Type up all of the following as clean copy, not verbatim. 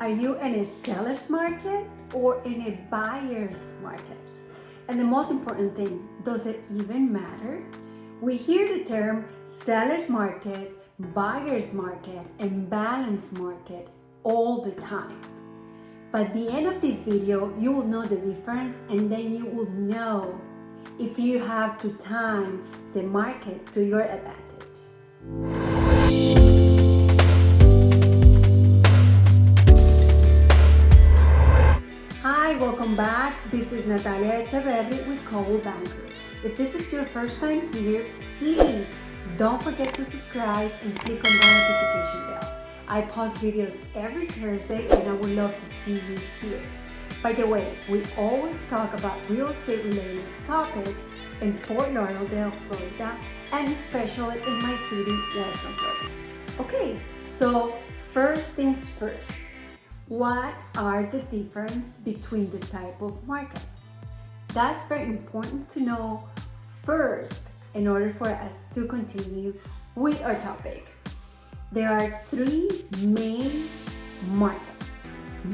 Are you in a seller's market or in a buyer's market? And the most important thing, does it even matter? We hear the term seller's market, buyer's market, and balanced market all the time. By the end of this video, you will know the difference, and then you will know if you have to time the market to your advantage. Hi, welcome back. This is Natalia Echeverri with Coldwell. If this is your first time here, please don't forget to subscribe and click on the notification bell. I post videos every Thursday and I would love to see you here. By the way, we always talk about real estate related topics in Fort Lauderdale, Florida, and especially in my city, Weston, Florida. Okay, so first things first. What are the difference between the type of markets? That's very important to know first in order for us to continue with our topic. There are three main markets: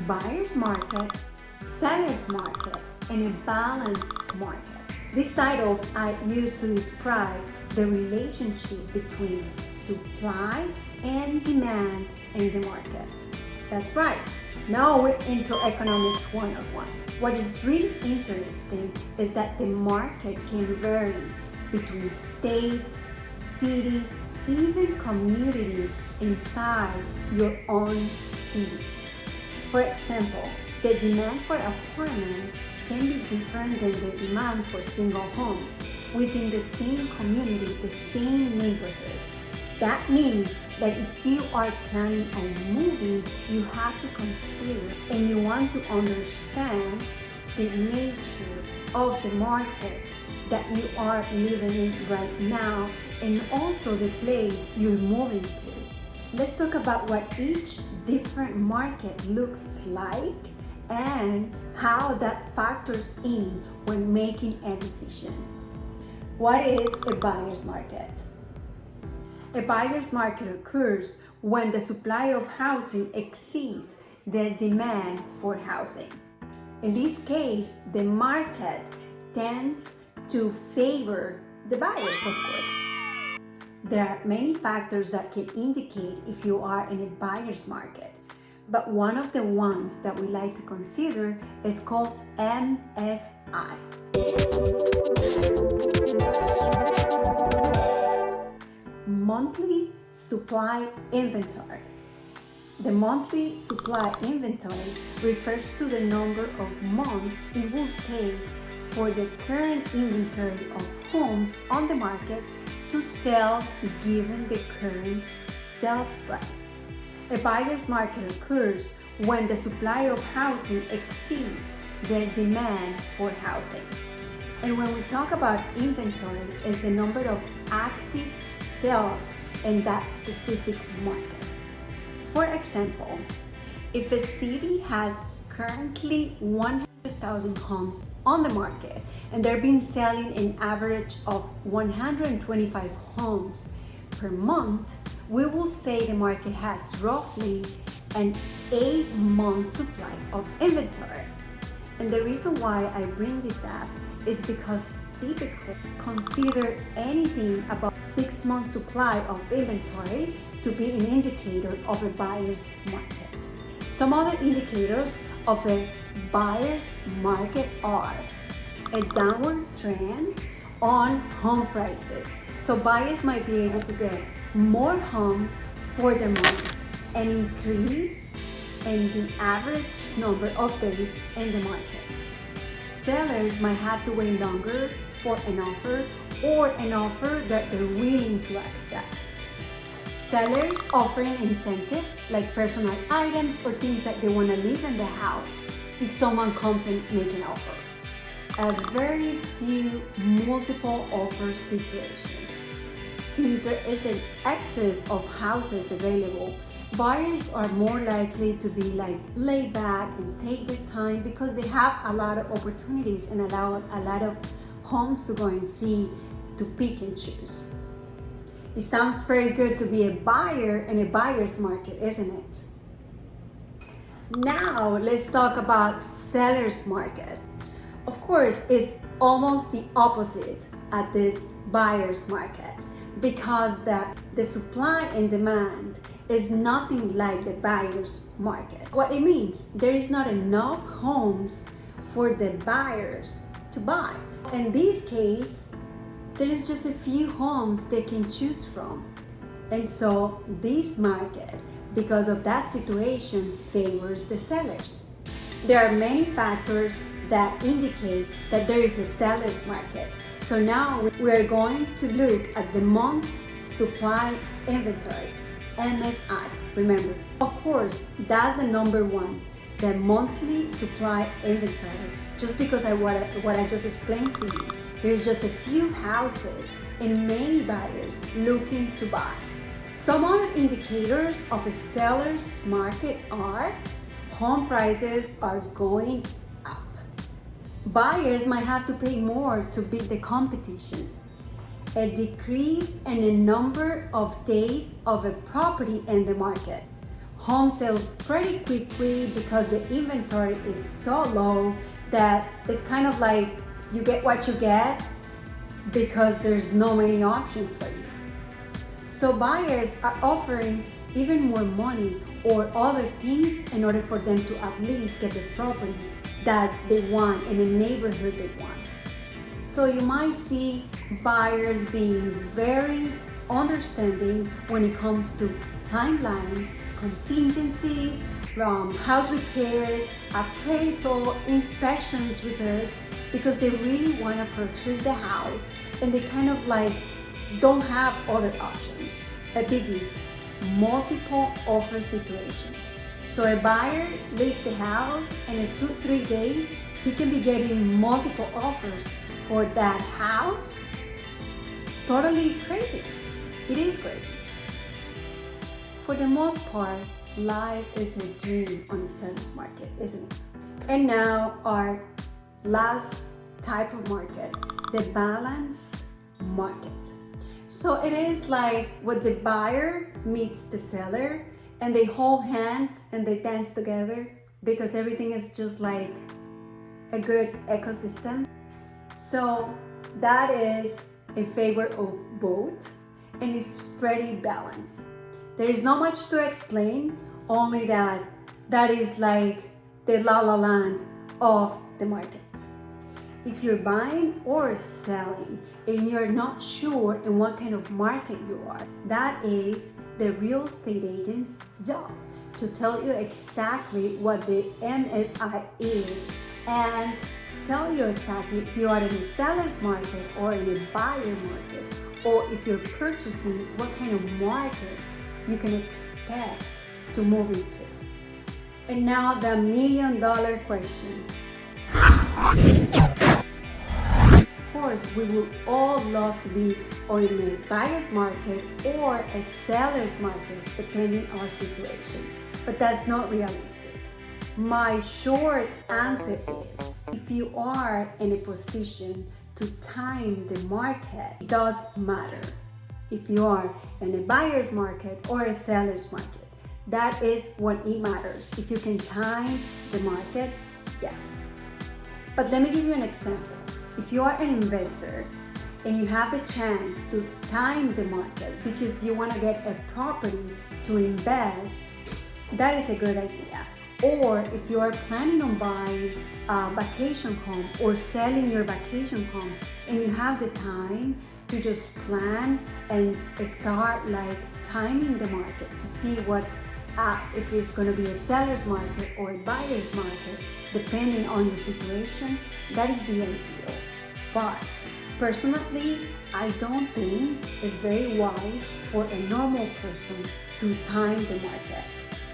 buyer's market, seller's market, and a balanced market. These titles are used to describe the relationship between supply and demand in the market. That's right. Now we're into economics 101. What is really interesting is that the market can vary between states, cities, even communities inside your own city. For example, the demand for apartments can be different than the demand for single homes within the same community, the same neighborhood. That means that if you are planning on moving, you have to consider and you want to understand the nature of the market that you are living in right now and also the place you're moving to. Let's talk about what each different market looks like and how that factors in when making a decision. What is a buyer's market? A buyer's market occurs when the supply of housing exceeds the demand for housing. In this case, the market tends to favor the buyers, of course. There are many factors that can indicate if you are in a buyer's market, but one of the ones that we like to consider is called MSI. Monthly supply inventory. The monthly supply inventory refers to the number of months it will take for the current inventory of homes on the market to sell given the current sales price. A buyer's market occurs when the supply of housing exceeds the demand for housing. And when we talk about inventory, it's the number of active sales in that specific market. For example, if a city has currently 100,000 homes on the market and they're been selling an average of 125 homes per month, we will say the market has roughly an 8-month supply of inventory. And the reason why I bring this up is because typically consider anything about 6 months supply of inventory to be an indicator of a buyer's market. Some other indicators of a buyer's market are a downward trend on home prices. So buyers might be able to get more home for their money, an increase in the average number of days in the market. Sellers might have to wait longer for an offer or an offer that they're willing to accept. Sellers offering incentives like personal items or things that they want to leave in the house if someone comes and make an offer. A very few multiple offer situation. Since there is an excess of houses available, buyers are more likely to be laid back and take their time because they have a lot of opportunities and allow a lot of homes to go and see, to pick and choose. It sounds very good to be a buyer in a buyer's market, isn't it? Now let's talk about seller's market. Of course, it's almost the opposite at this buyer's market because the supply and demand is nothing like the buyer's market. What it means, there is not enough homes for the buyers to buy. In this case, there is just a few homes they can choose from. And so this market, because of that situation, favors the sellers. There are many factors that indicate that there is a seller's market. So now we are going to look at the month's supply inventory, MSI. Remember, of course, that's the number one, the monthly supply inventory. Just because what I just explained to you, there's just a few houses and many buyers looking to buy. Some other indicators of a seller's market are home prices are going up. Buyers might have to pay more to beat the competition. A decrease in the number of days of a property in the market. Home sells pretty quickly because the inventory is so low that it's kind of like you get what you get because there's no many options for you. So buyers are offering even more money or other things in order for them to at least get the property that they want in a neighborhood they want. So you might see buyers being very understanding when it comes to timelines, contingencies, from house repairs, appraisal, inspections, repairs, because they really want to purchase the house and they kind of like don't have other options. A biggie, multiple offer situation. So a buyer lists the house and in 2-3 days, he can be getting multiple offers for that house. Totally crazy. It is crazy. For the most part, life is a dream on the seller's market, isn't it? And now our last type of market, the balanced market. So it is like what the buyer meets the seller and they hold hands and they dance together because everything is just like a good ecosystem. So that is in favor of both and it's pretty balanced. There is not much to explain, only that is like the la la land of the markets. If you're buying or selling and you're not sure in what kind of market you are, that is the real estate agent's job to tell you exactly what the MSI is and tell you exactly if you are in a seller's market or in a buyer market, or if you're purchasing, what kind of market you can expect to move into. And now the $1 million question. Of course, we would all love to be in a buyer's market or a seller's market, depending on our situation, but that's not realistic. My short answer is, if you are in a position to time the market, it does matter. If you are in a buyer's market or a seller's market, that is what it matters. If you can time the market, yes. But let me give you an example. If you are an investor and you have the chance to time the market because you want to get a property to invest, that is a good idea. Or if you are planning on buying a vacation home or selling your vacation home and you have the time to just plan and start like timing the market to see what's if it's going to be a seller's market or a buyer's market, depending on your situation, that is the ideal. But personally, I don't think it's very wise for a normal person to time the market.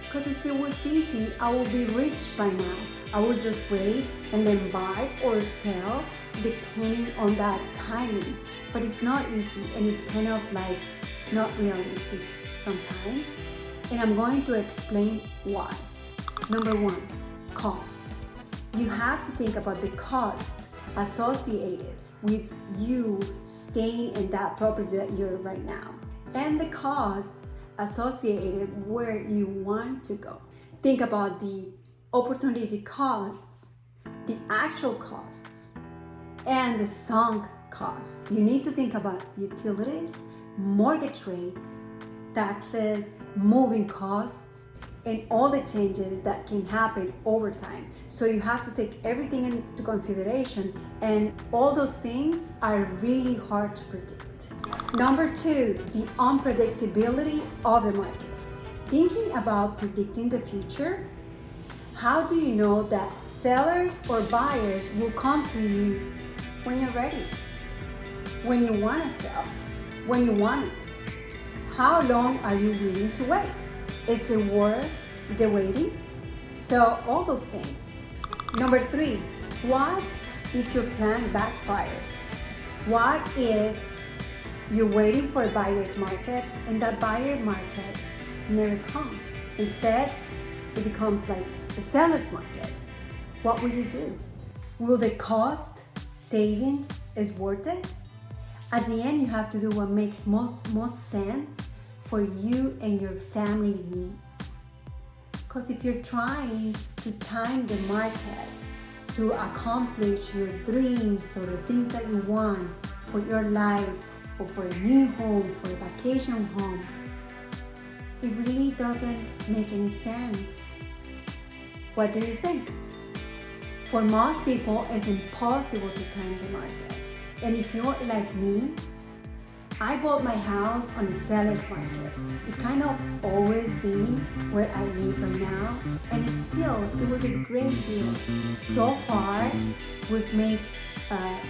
Because if it was easy, I would be rich by now. I would just wait and then buy or sell depending on that timing. But it's not easy and it's kind of like not realistic sometimes. And I'm going to explain why. Number one, cost. You have to think about the costs associated with you staying in that property that you're right now and the costs associated where you want to go. Think about the opportunity costs, the actual costs, and the sunk costs. You need to think about utilities, mortgage rates, taxes, moving costs, and all the changes that can happen over time. So you have to take everything into consideration, and all those things are really hard to predict. Number two, the unpredictability of the market. Thinking about predicting the future, how do you know that sellers or buyers will come to you when you're ready, when you want to sell, when you want it? How long are you willing to wait? Is it worth the waiting? So all those things. Number three, what if your plan backfires? What if you're waiting for a buyer's market and that buyer market never comes? Instead, it becomes like a seller's market. What will you do? Will the cost savings is worth it? At the end, you have to do what makes most sense for you and your family needs. Because if you're trying to time the market to accomplish your dreams or the things that you want for your life or for a new home, for a vacation home, it really doesn't make any sense. What do you think? For most people, it's impossible to time the market. And if you're like me, I bought my house on a seller's market. It kind of always been where I live right now, and still, it was a great deal. So far, we've made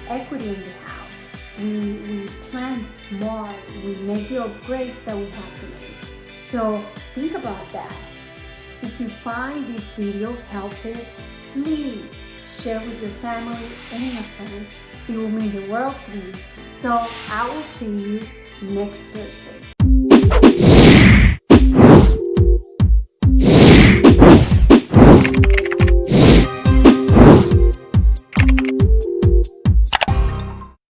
equity in the house. We planned smart. We make the upgrades that we have to make. So think about that. If you find this video helpful, please share with your family and your friends. It will mean the world to me. So I will see you next Thursday.